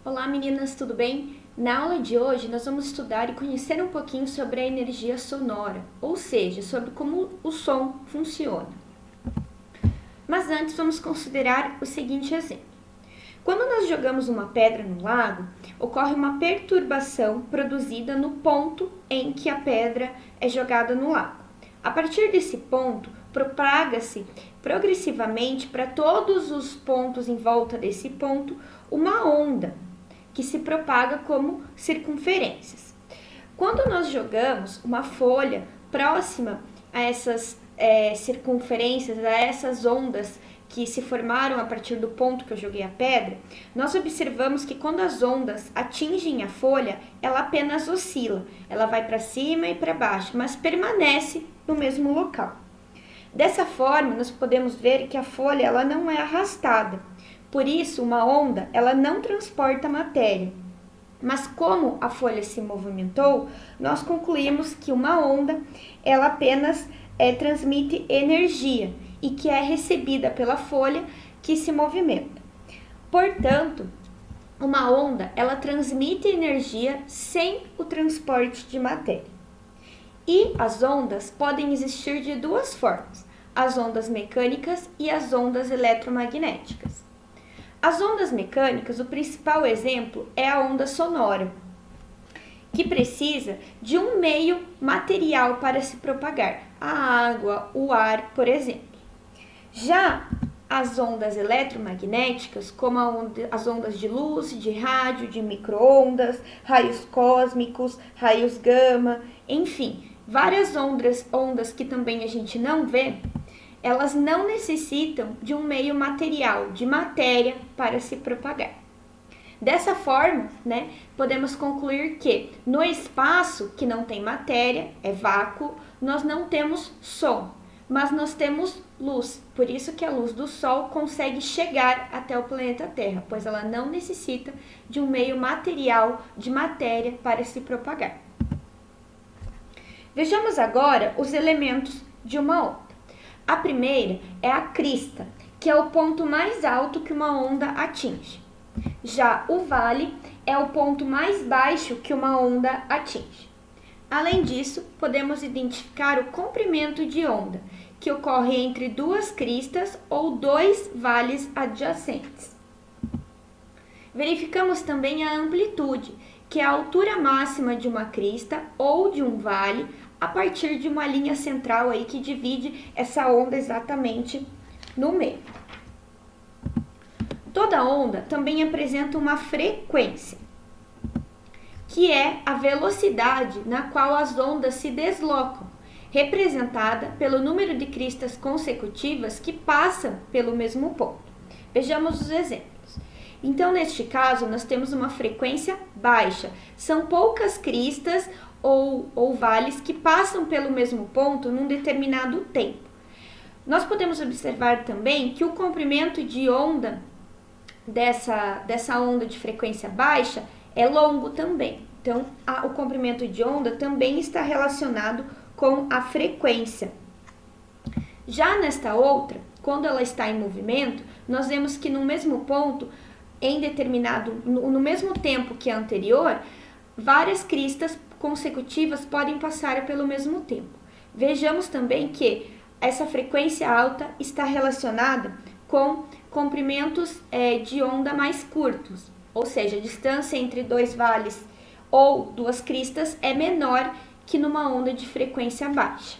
Olá meninas, tudo bem? Na aula de hoje nós vamos estudar e conhecer um pouquinho sobre a energia sonora, ou seja, sobre como o som funciona. Mas antes vamos considerar o seguinte exemplo. Quando nós jogamos uma pedra no lago, ocorre uma perturbação produzida no ponto em que a pedra é jogada no lago. A partir desse ponto, propaga-se progressivamente para todos os pontos em volta desse ponto uma onda que se propaga como circunferências. Quando nós jogamos uma folha próxima a essas circunferências, a essas ondas que se formaram a partir do ponto que eu joguei a pedra, nós observamos que quando as ondas atingem a folha, ela apenas oscila, ela vai para cima e para baixo, mas permanece no mesmo local. Dessa forma, nós podemos ver que a folha ela não é arrastada. Por isso, uma onda ela não transporta matéria. Mas como a folha se movimentou, nós concluímos que uma onda ela apenas transmite energia e que é recebida pela folha que se movimenta. Portanto, uma onda ela transmite energia sem o transporte de matéria. E as ondas podem existir de duas formas: as ondas mecânicas e as ondas eletromagnéticas. As ondas mecânicas, o principal exemplo é a onda sonora, que precisa de um meio material para se propagar, a água, o ar, por exemplo. Já as ondas eletromagnéticas, como as ondas de luz, de rádio, de micro-ondas, raios cósmicos, raios gama, enfim, várias ondas que também a gente não vê, elas não necessitam de um meio material, de matéria, para se propagar. Dessa forma, podemos concluir que no espaço que não tem matéria, é vácuo, nós não temos som, mas nós temos luz. Por isso que a luz do Sol consegue chegar até o planeta Terra, pois ela não necessita de um meio material, de matéria, para se propagar. Vejamos agora os elementos de uma onda. A primeira é a crista, que é o ponto mais alto que uma onda atinge. Já o vale é o ponto mais baixo que uma onda atinge. Além disso, podemos identificar o comprimento de onda, que ocorre entre duas cristas ou dois vales adjacentes. Verificamos também a amplitude, que é a altura máxima de uma crista ou de um vale, a partir de uma linha central aí que divide essa onda exatamente no meio. Toda onda também apresenta uma frequência, que é a velocidade na qual as ondas se deslocam, representada pelo número de cristas consecutivas que passam pelo mesmo ponto. Vejamos os exemplos. Então, neste caso, nós temos uma frequência baixa. São poucas cristas ou vales que passam pelo mesmo ponto num determinado tempo. Nós podemos observar também que o comprimento de onda dessa onda de frequência baixa é longo também. Então, o comprimento de onda também está relacionado com a frequência. Já nesta outra, quando ela está em movimento, nós vemos que no mesmo ponto, no mesmo tempo que a anterior, várias cristas consecutivas podem passar pelo mesmo tempo. Vejamos também que essa frequência alta está relacionada com comprimentos de onda mais curtos, ou seja, a distância entre dois vales ou duas cristas é menor que numa onda de frequência baixa.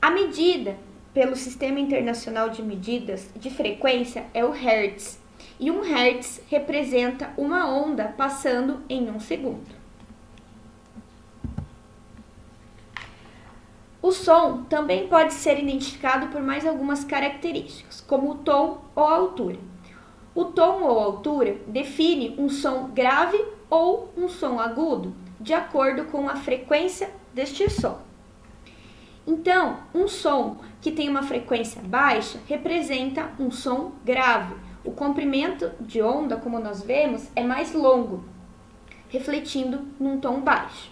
A medida pelo Sistema Internacional de Medidas de Frequência é o Hertz, e 1 Hz representa uma onda passando em 1 segundo. O som também pode ser identificado por mais algumas características, como o tom ou a altura. O tom ou altura define um som grave ou um som agudo, de acordo com a frequência deste som. Então, um som que tem uma frequência baixa representa um som grave. O comprimento de onda, como nós vemos, é mais longo, refletindo num tom baixo.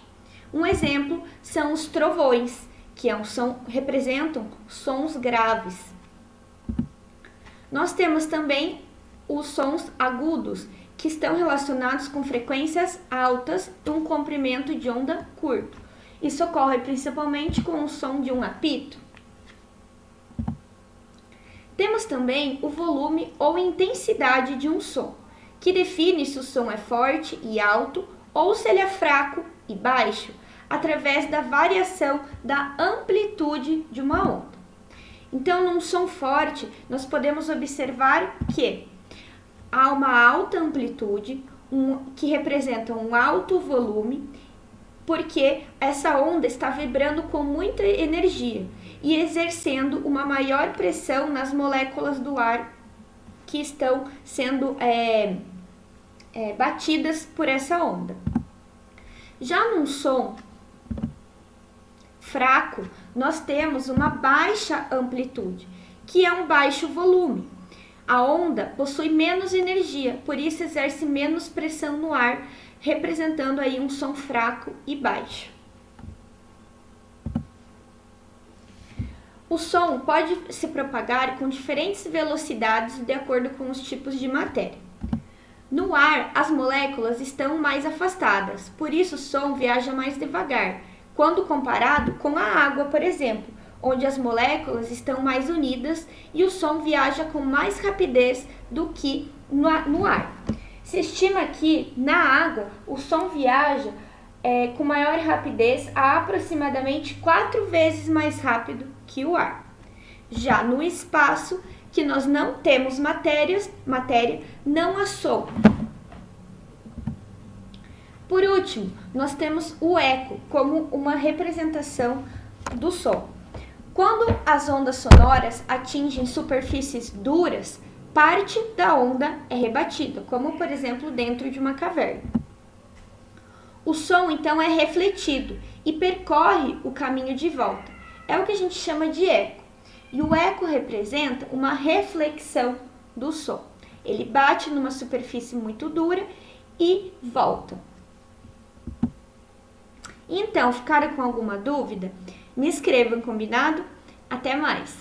Um exemplo são os trovões, que representam sons graves. Nós temos também os sons agudos, que estão relacionados com frequências altas e um comprimento de onda curto. Isso ocorre principalmente com o som de um apito. Temos também o volume ou intensidade de um som, que define se o som é forte e alto ou se ele é fraco e baixo, através da variação da amplitude de uma onda. Então, num som forte, nós podemos observar que há uma alta amplitude, que representa um alto volume, porque essa onda está vibrando com muita energia e exercendo uma maior pressão nas moléculas do ar que estão sendo batidas por essa onda. Já num som fraco, nós temos uma baixa amplitude, que é um baixo volume. A onda possui menos energia, por isso exerce menos pressão no ar, representando aí um som fraco e baixo. O som pode se propagar com diferentes velocidades de acordo com os tipos de matéria. No ar, as moléculas estão mais afastadas, por isso o som viaja mais devagar, quando comparado com a água, por exemplo, onde as moléculas estão mais unidas e o som viaja com mais rapidez do que no ar. Se estima que na água o som viaja com maior rapidez a aproximadamente 4 vezes mais rápido que o ar. Já no espaço, que nós não temos matéria, não há som. Por último, nós temos o eco como uma representação do som. Quando as ondas sonoras atingem superfícies duras, parte da onda é rebatida, como por exemplo dentro de uma caverna. O som então é refletido e percorre o caminho de volta. É o que a gente chama de eco. E o eco representa uma reflexão do som. Ele bate numa superfície muito dura e volta. Então, ficaram com alguma dúvida? Me escrevam, combinado? Até mais!